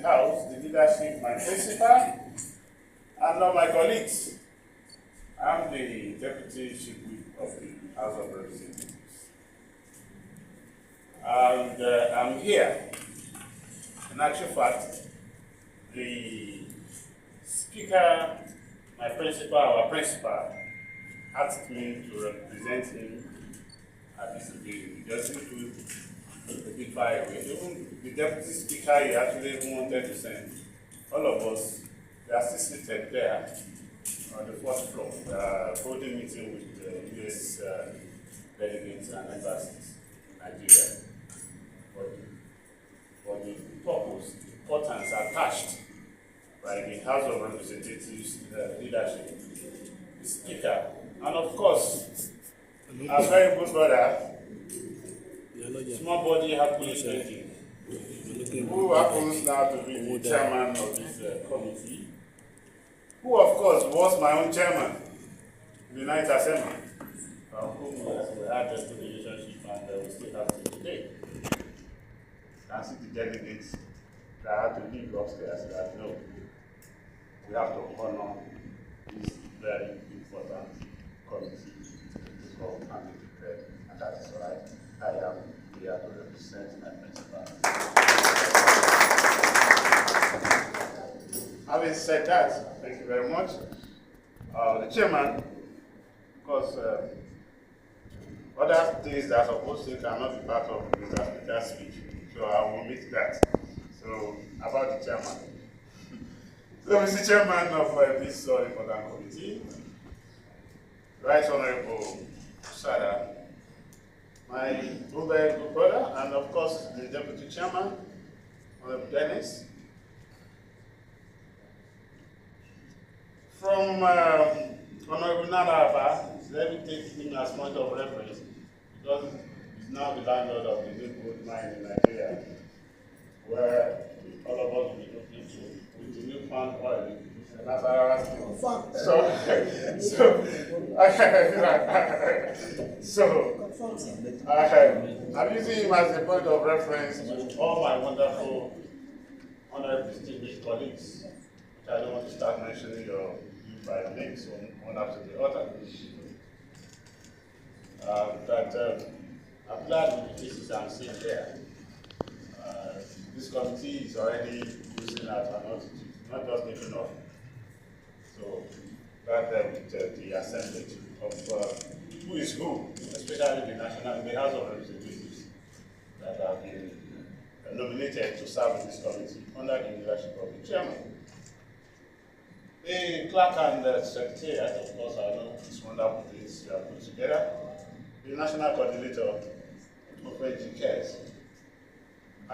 House, the leadership, my principal, and all my colleagues. I'm the Deputy Chief Whip of the House of Representatives. And I'm here. In actual fact, the Speaker, my principal, our principal, asked me to represent him at this occasion. Just include a big fire away. Even the Deputy Speaker, he actually even wanted to send all of us. We are still seated there on the fourth floor, holding meeting with the U.S. Delegates and embassies in Nigeria. For the purpose, the importance attached by the House of Representatives leadership, the Speaker, and of course, our very good brother, small body happily thinking, who happens now to be the chairman of this committee, who of course was my own chairman in the Ninth Assembly, from whom we had a good relationship and we still have to today. And see the delegates that had to leave upstairs that no, we have to honor this very important committee called Family Declared, and that is why I am here to represent my principal. Having said that, thank you very much. The chairman, of course, other things that are supposed to cannot be part of Mr. Speaker's speech, so I will omit that. So, about the chairman. So, Mr. Chairman of this important committee, Right Honorable Sada, my very good brother, and of course the Deputy Chairman, Honorable Dennis. From Honorable Naraba, let me take him as point of reference, because he's now the landlord of the new gold mine in Nigeria, where all of us will be looking to with the new found oil. I'm using him as a point of reference to all my wonderful, honorable distinguished colleagues, which I don't want to start mentioning you by name, so one after the other. I'm glad with the cases I'm seeing there. This committee is already using as an altitude, not just making of. So that with the assemblage of who is who, especially the House of Representatives that have been nominated to serve in this committee under the leadership of the chairman. The clerk and the secretariat, of course, I know this wonderful things you have put together. The national coordinator of NG Cares.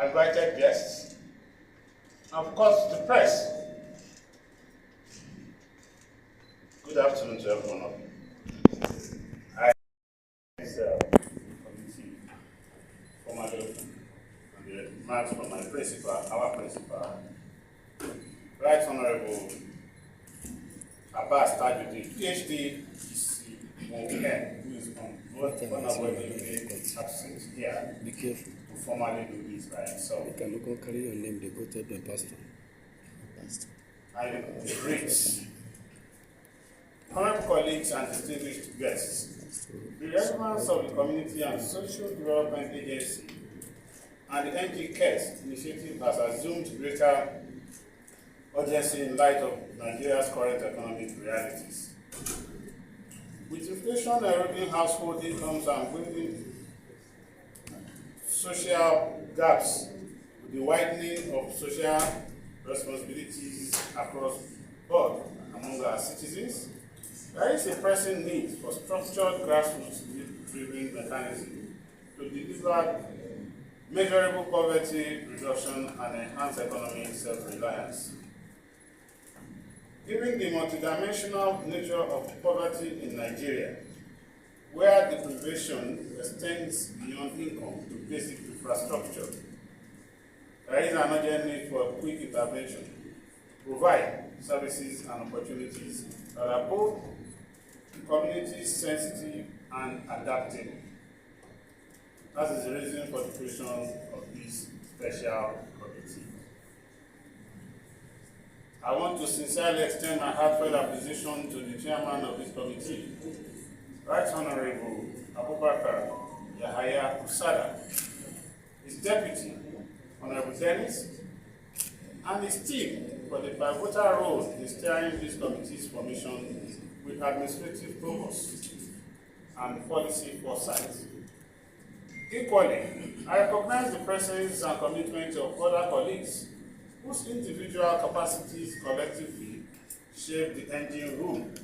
Invited guests, and of course the press. Good afternoon to every one of you. I this committee formally on the remarks from my principal, our principal, Right Honorable Abbas Tajuddin, PhD, who is on absent here. Be careful. To formally do this by himself. You can look carry your name, they go tell them pastor. I greet honorable colleagues and distinguished guests. The relevance of the Community and Social Development Agency and the NG Cares initiative has assumed greater urgency in light of Nigeria's current economic realities. With inflation eroding household incomes and building social gaps, with the widening of social responsibilities across the board among our citizens, there is a pressing need for structured grassroots-driven mechanisms to deliver measurable poverty reduction and enhance economic self-reliance. Given the multidimensional nature of poverty in Nigeria, where deprivation extends beyond income to basic infrastructure, there is an urgent need for quick intervention to provide services and opportunities that are both community sensitive and adaptable. That is the reason for the creation of this special committee. I want to sincerely extend my heartfelt appreciation to the chairman of this committee, Right Honorable Abubakar Yahaya Kusada, his deputy, Honorable Dennis, and his team for the pivotal role in steering this committee's formation with administrative focus and policy foresight. Equally, I recognize the presence and commitment of other colleagues whose individual capacities collectively shape the engine room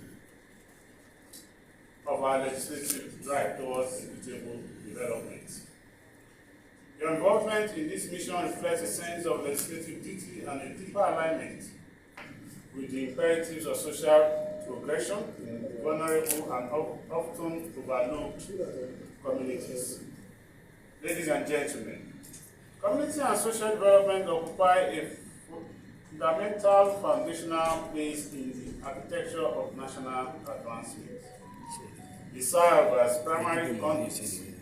of our legislative drive towards equitable development. Your involvement in this mission reflects a sense of legislative duty and a deeper alignment with the imperatives of social progression in vulnerable and often overlooked communities. Ladies and gentlemen, community and social development occupy a fundamental foundational place in the architecture of national advancement. They serve as primary conduits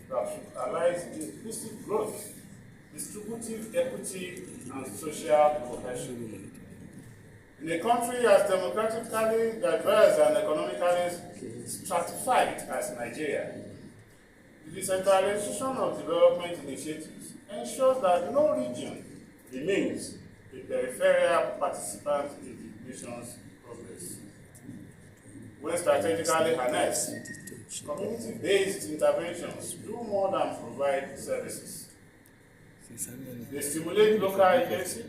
that should realize inclusive growth, distributive equity, and social cohesion. In a country as democratically diverse and economically stratified as Nigeria, the decentralization of development initiatives ensures that no region remains a peripheral participant in the nation's progress. When strategically harnessed, community-based interventions do more than provide services. They stimulate local agency,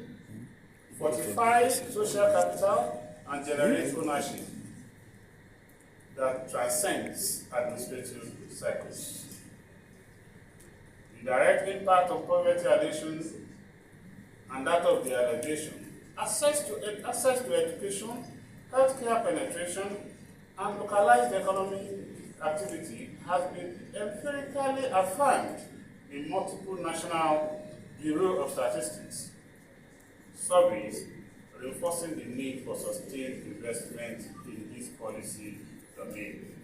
fortify social capital, and generate ownership that transcends administrative cycles. The direct impact of poverty alleviation and that of the alleviation, access to education, healthcare penetration, and localized economic activity has been empirically affirmed in multiple national Bureau of Statistics surveys, reinforcing the need for sustained investment in this policy domain.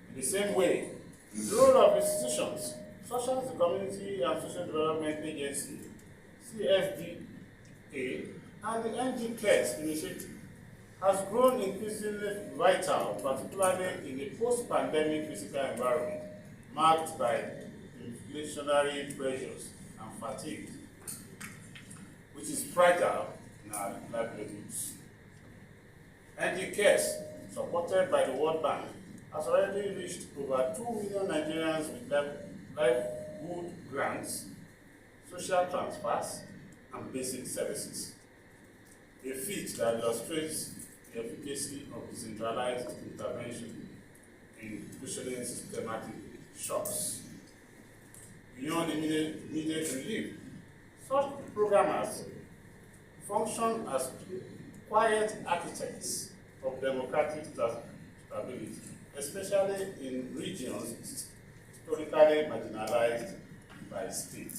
In the same way, the role of institutions such as the Community and Social Development Agency, CSDA, and the NG CARES initiative has grown increasingly vital, particularly in a post-pandemic physical environment marked by inflationary pressures and fatigue, which is fragile in our livelihoods. NG CARES, supported by the World Bank, has already reached over 2 million Nigerians with livelihood grants, social transfers, and basic services. A feat that illustrates the efficacy of decentralized intervention in cushioning systematic shocks. Beyond immediate relief, such programmers function as quiet architects of democratic stability, especially in regions historically marginalized by state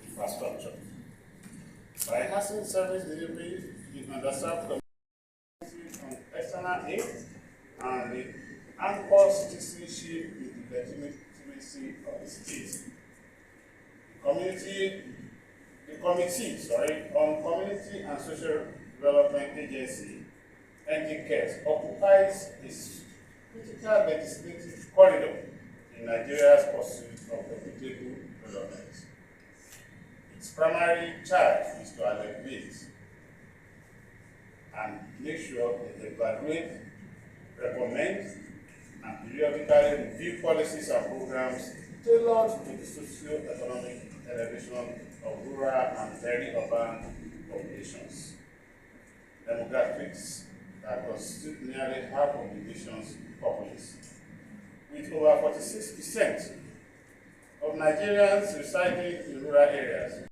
infrastructure. By enhancing service delivery in underserved communities on external aid and the anchor citizenship with the legitimacy of the state. The Committee on Community and Social Development Agency, NG CARES, occupies a critical legislative corridor in Nigeria's pursuit of equitable development. Its primary charge is to alleviate and make sure they evaluate, recommend, and periodically review policies and programs tailored to the socio-economic elevation of rural and peri-urban populations. Demographics that constitute nearly half of the nation's populace, with over 46% of Nigerians residing in rural areas.